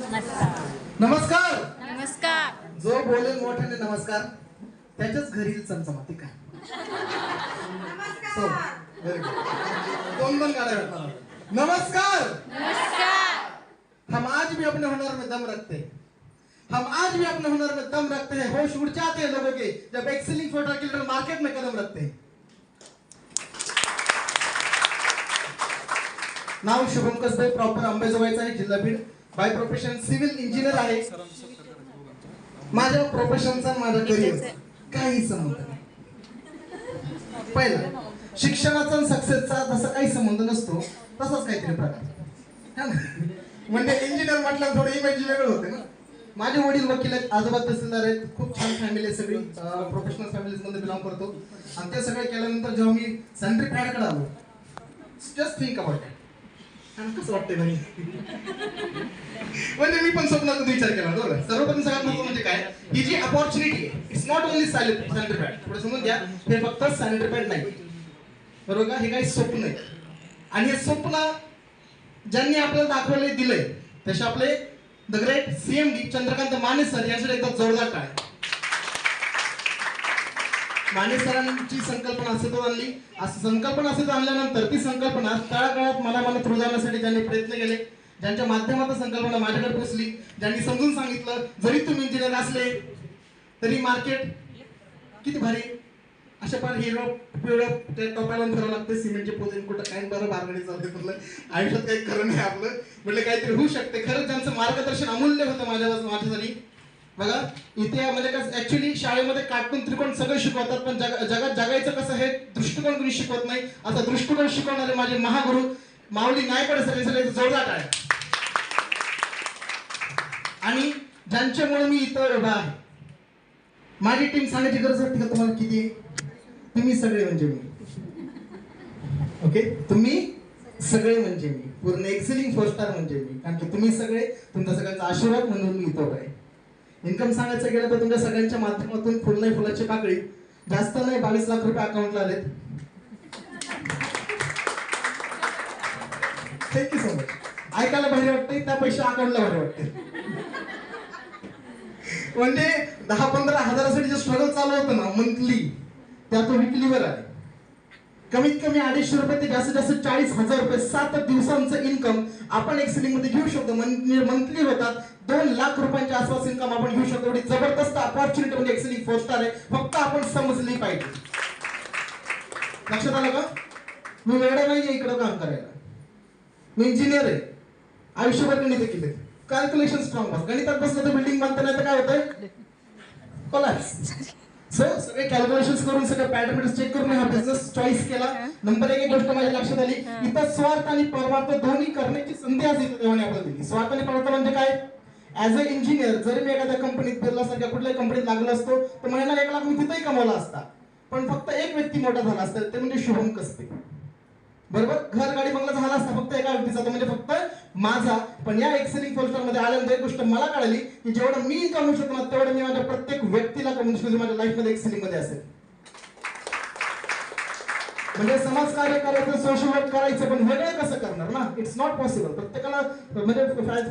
नमस्कार. नमस्कार. जो बोलेल मोठ्याने नमस्कार त्याच्याच घरी चमचमाती काय. दोन गाड्या. नमस्कार. नमस्कार. हम आज भी अपने हुनर में दम रखते हैं. हम आज भी अपने हुनर में दम रखते हैं. होश उड़ जाते हैं लोगों के जब एक्सेलिंग फोटो किलर मार्केट में कदम रखते हैं. नाव शुभम कसबे, प्रॉपर अंबेजोगाईचा आहे, जिल्हा Beed. By profession civil engineer आहे. माझ्या प्रोफेशनचा माझ्या करिअरचा काही संबंध नाही. पहिला शिक्षणाचा आणि सक्सेसचा जसा काही संबंध नसतो तसाच काहीतरी प्रकार. म्हणजे इंजिनियर म्हटलं थोडं इमेज वेगळं होते ना. माझे वडील वकील आहेत, आजोबा तहसीलदार आहेत. खूप छान फॅमिली आहे सगळी. प्रोफेशनल फॅमिलीज मध्ये बिलॉंग करतो. आणि ते सगळे केल्यानंतर जेव्हा मी सॅनिटरी पॅडकडे आलो, जस्ट थिंक अबाउट इट. कसं वाटतंय म्हणजे मी पण स्वप्नात विचार केला. बरोबर. सर्वप्रथम सगळ्यात महत्त्वाचं म्हणजे काय, ही जी अपॉर्च्युनिटी आहे, it's not only sanitary pad. थोडं समजून घ्या, हे फक्त सॅनिटरी पॅड नाही, बरोबर का. हे काही स्वप्न आहे. आणि हे स्वप्न ज्यांनी आपल्याला दाखवले दिलंय तसे आपले the great CMD Chandrakant Mane sir यांच्याकडे एकदा जोरदार टाळ्या. माने सरांची संकल्पना अस्तित्वात आणली. संकल्पना अस्तित्वात आणल्यानंतर ती संकल्पना तळागाळात मनात रुजवण्यासाठी ज्यांनी प्रयत्न केले, ज्यांच्या माध्यमातून संकल्पना माझ्याकडे पोहोचली, ज्यांनी समजून सांगितलं जरी तुम्ही इंजिनियर असले तरी मार्केट किती भारी, अशा पण हिरो पिवळं ते टोप्याला फिरावं लागतं, सिमेंटचे पोते कुठं काय बरं बारगडी चालते. म्हटलं आयुष्यात काही खरं नाही आपलं, म्हटलं काहीतरी होऊ शकते. खरंच ज्यांचं मार्गदर्शन अमूल्य होतं माझ्यासाठी. बघा इथे म्हणजे कसं ऍक्च्युली शाळेमध्ये कार्टून त्रिकोण सगळं शिकवतात, पण जगात जगायचं कसं हे दृष्टिकोन कोणी शिकवत नाही. असा दृष्टिकोन शिकवणारे माझे महागुरु माऊली नायकडे सर सगळे जोरदार आहे. आणि ज्यांच्यामुळे मी इथं उभा आहे. माझी टीम सांगायची गरज वाटते का तुम्हाला किती आहे? तुम्ही सगळे म्हणजे मी. ओके, तुम्ही सगळे म्हणजे मी, पूर्ण एक्सेलिंग 4 स्टार म्हणजे मी. कारण की तुम्ही सगळे, तुमचा सगळ्यांचा आशीर्वाद म्हणून मी इथं आहे. इन्कम सांगायचं गेलं तर तुमच्या सगळ्यांच्या माध्यमातून फुल नाही फुलाची पाकळी, जास्त नाही 22 लाख रुपये अकाउंटला आलेत. Thank you so much. ऐकायला भारी वाटते, त्या पैसे अकाउंटला भारी वाटते. म्हणजे 10-15 हजारासाठी जे स्ट्रगल चालू होतं ना मंथली, त्यातून विकलीवर आहे. कमीत कमी 250 रुपये ते जास्तीत जास्त 40,000 रुपये 7 दिवसांचं इन्कम आपण एक्सेलिंग मध्ये घेऊ शकतो. मंथली होतात 2 लाख रुपयांच्या आसपास इन्कम आपण घेऊ शकतो. एवढी जबरदस्त अपॉर्च्युनिटी म्हणजे एक्सेलिंग 4 स्टार आहे. फक्त आपण समजली पाहिजे. लक्षात आलं का? मी वेळा नाहीये इकडं काम करायला. मी इंजिनियर आहे, आयुष्यभर गणित केले, कॅल्क्युलेशन स्ट्रॉंग बस. गणितात बसलं तर बिल्डिंग बांधता नाही तर काय होतंय, कोलॅप्स. सगळे कॅल्क्युलेशन्स करून सगळे पॅरामीटर्स चेक करून हा बिझनेस चॉईस केला. नंबर एक गोष्ट माझ्या लक्षात आली, इथं स्वार्थ आणि परमार्थ दोन्ही करण्याची संधी आज इथं देवाने आपल्याला दिली. स्वार्थ आणि परमार्थ म्हणजे काय, ऍज अ इंजिनियर जरी मी एखाद्या कंपनीत बिर्लासारख्या कुठल्याही कंपनीत लागलो असतो तर महिना 1 लाख मी तिथेही कमवला असता. पण फक्त एक व्यक्ती मोठा झाला असता, ते म्हणजे शुभम कसबे. बरोबर. घर गाडी बंगला झाला असता फक्त एका व्यक्तीचा, तो म्हणजे फक्त माझा. पण या एक्सेलिंग 4 स्टार मध्ये आल्यानंतर एक गोष्ट मला कळाली की जेवढं मी कमवू शकतो ना तेवढं मी माझ्या प्रत्येक व्यक्तीला कमवू शकतो माझ्या लाईफ मध्ये एक्सेलिंग मध्ये असेल. म्हणजे समाज कार्य करायचं, सोशल वर्क करायचं, पण वेगळं कसं करणार ना. It's not possible. प्रत्येकाला म्हणजे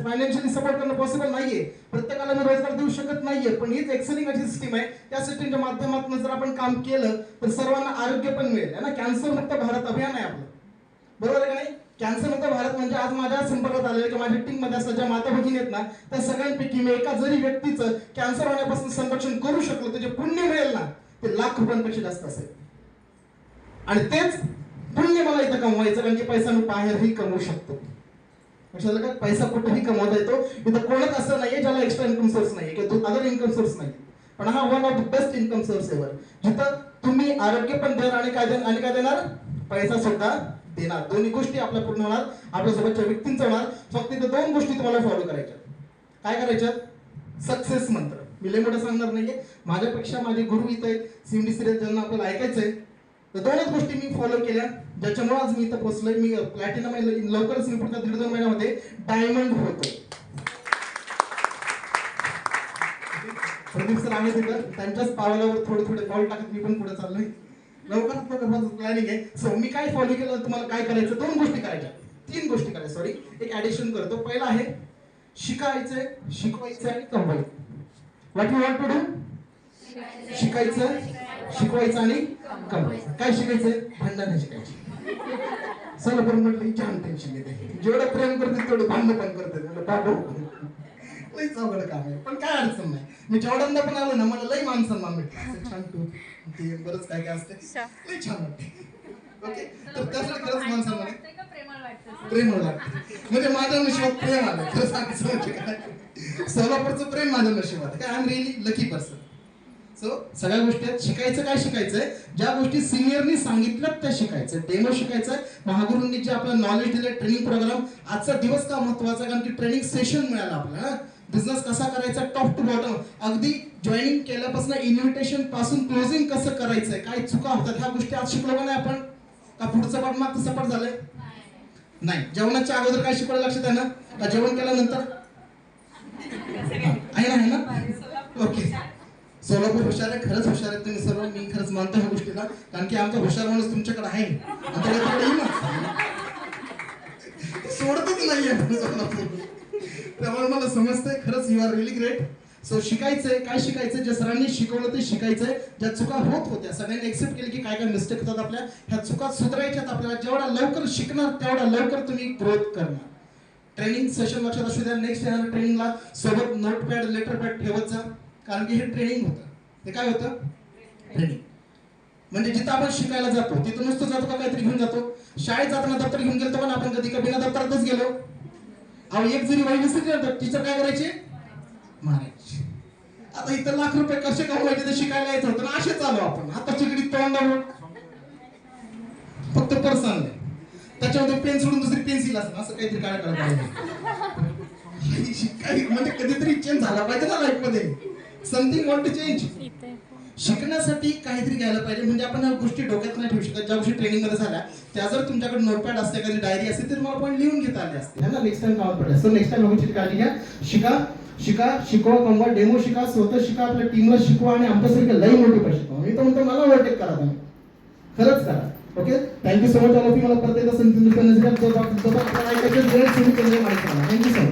फायनान्शियली सपोर्ट करणं पॉसिबल नाहीये. प्रत्येकाला मी रोजगार देऊ शकत नाहीये. पण हीच एक्सेलिंग अशी सिस्टीम आहे, त्या सिस्टीमच्या माध्यमातून जर आपण काम केलं तर सर्वांना आरोग्य पण मिळेल ना. कॅन्सर मुक्त भारत अभियान आहे आपलं, बरोबर आहे का नाही. कॅन्सर मुक्त भारत म्हणजे आज माझ्या संपर्कात आलेल्या किंवा माझ्या टीम मध्ये असल्या ज्या माता भगिनी आहेत ना, त्या सगळ्यांपैकी मी एका जरी व्यक्तीचं कॅन्सर होण्यापासून संरक्षण करू शकलो तर जे पुण्य मिळेल ना ते लाख रुपयांपेक्षा जास्त असेल. आणि तेच पुण्य मला इथं कमवायचं, कारण की पैसा मी बाहेरही कमवू शकतो. लक्षात का, पैसा कुठेही कमवता येतो. इथं कोणच असं नाहीये ज्याला एक्स्ट्रा इन्कम सोर्स नाहीये किंवा अदर इन्कम सोर्स नाही. पण हा one of the best income source ever, जिथं तुम्ही आरोग्य पण देणार आणि काय देणार, पैसा सुद्धा देणार. दोन्ही गोष्टी आपल्या पूर्ण होणार, आपल्यासोबतच्या व्यक्तींचं होणार. फक्त इथं 2 गोष्टी तुम्हाला फॉलो करायच्या. काय करायच्या, सक्सेस मंत्र. मी लय मोठं सांगणार नाहीये, माझ्यापेक्षा माझे गुरु इथे CMD सिरीज ज्यांना आपल्याला ऐकायचंय, तर 2च गोष्टी मी फॉलो केल्या ज्याच्यामुळे आज मी इथं पोहोचलोय. मी प्लॅटिनम लवकरच मी पुढच्या 1.5-2 महिन्यामध्ये डायमंड होतो. प्रदीप सर आहे तिथं, त्यांच्याच पावलावर थोडे पाऊल टाकत मी पण पुढे चाललोय. लवकरात लवकर प्लॅनिंग आहे. सो मी काय फॉलो केलं, तुम्हाला काय करायचं, 2 गोष्टी करायच्या, 3 गोष्टी करायच्या. सॉरी, एक ऍडिशन करतो. पहिला आहे शिकायचंय, शिकवायचं आणि कमवायचं. What you want to do? शिकायचं, शिकवायचं आणि कमवायचं. काय शिकायचंय? भांडणं शिकायची. सोलापूर म्हटलं छान टेन्शन येते. जेवढं प्रेम करते तेवढं भांडण पण करते. म्हटलं बाबू लई चौघड काम आहे, पण काय अडचण नाही. मी जेवढ्यांदा पण आलो ना मला लई मान सन्मान भेटला. असं छान तू ते बरंच काय काय असते, लई छान वाटते. ओके, तर त्यासाठी खरंच मान सन्मान आहे. प्रेम वाटते म्हणजे माझ्या नशिबात प्रेम आलं. खरं सांगायचं म्हणजे काय, सोलापूरचं प्रेम माझ्या नशिबात काय. I am really lucky person. So सगळ्या गोष्टी आहेत. शिकायचं काय शिकायचंय? ज्या गोष्टी सिनियरनी सांगितल्यात त्या शिकायचं. डेमो शिकायचंय. महागुरूंनी जे आपलं नॉलेज दिलं, ट्रेनिंग प्रोग्राम. आजचा दिवस का महत्वाचा? कारण की ट्रेनिंग सेशन मिळालं आपल्याला. बिझनेस कसा करायचा टॉप टू बॉटम, अगदी जॉईनिंग केल्यापासून इन्व्हिटेशन पासून क्लोजिंग कसं करायचंय, काय चुका होतात ह्या गोष्टी आज शिकलो का नाही आपण? का पुढचं पाठ मागचं सपाट झालंय? नाही. जेवणाच्या अगोदर काय शिकवलं लक्षात आहे ना? का जेवण केल्यानंतर आहे ना? ओके. सोलापूर हुशार आहे, खरंच हुशार आहे तुम्ही सर्व. मी खरंच मानतो ह्या गोष्टीला, कारण की आमचा हुशार माणूस तुमच्याकडे आहे. आता तिकडे येईल ना, सोडतच नाहीये सोलापूर. त्यामुळे मला समजतंय खरंच you are really great. So शिकायचंय. काय शिकायचं? जे सरांनी शिकवलं ते शिकायचंय. ज्या चुका होत होत्या सगळ्यांनी एक्सेप्ट केली की काय काय मिस्टेक होतात आपल्या, ह्या चुका सुधारायच्यात आपल्याला. जेवढा लवकर शिकणार तेवढा लवकर तुम्ही ग्रोथ करणार. ट्रेनिंग सेशन लक्षात असू द्या. नेक्स्ट येणाऱ्या ट्रेनिंगला सोबत नोटपॅड लेटरपॅड ठेवत जा, कारण की हे ट्रेनिंग होतं. हे काय होतं? ट्रेनिंग. म्हणजे जिथं आपण शिकायला जातो तिथं नुसतं जातो का काहीतरी घेऊन जातो? शाळेत जाताना दप्तर घेऊन गेलो पण आपण कधी बिना दप्तरातच गेलो. अहो एक जरी वही विसरली तर टीचर काय करायचे? मारायचे. आता इथं लाख रुपये कसे कमवायचे ते शिकायला यायचं होतं ना. असे चालू आपण आता चिकडी तोंडावर फक्त पर्स आणले, त्याच्यामध्ये पेन सोडून दुसरी पेन्सिल असं असं काहीतरी काय करायला म्हणजे कधीतरी चेंज झाला पाहिजे ना लाईफ मध्ये. Something want to change. शिकण्यासाठी काहीतरी घ्यायला पाहिजे. म्हणजे आपण ह्या गोष्टी डोक्यात नाही ठेवू शकत. ज्या गोष्टी ट्रेनिंग मध्ये झाल्या त्या जर तुमच्याकडे नोटपॅड असते, एखादी डायरी असते तर मला पण लिहून घेता आले असते ना. नेक्स्ट टाइम कामात पडेल. सो नेक्स्ट टाइम गोष्टी काळजी घ्या. शिका, शिकवा, कमवा, डेमो शिका, स्वतः शिका, आपल्या टीमला शिकवा आणि आमच्यासारखे लई मोठी शिकवा. मी तर म्हणतो मला ओव्हरटेक करा तुम्ही, खरंच करा. Okay, thank you so much all of you. मला परत एकदा संधी दिल्याबद्दल. Thank you so much.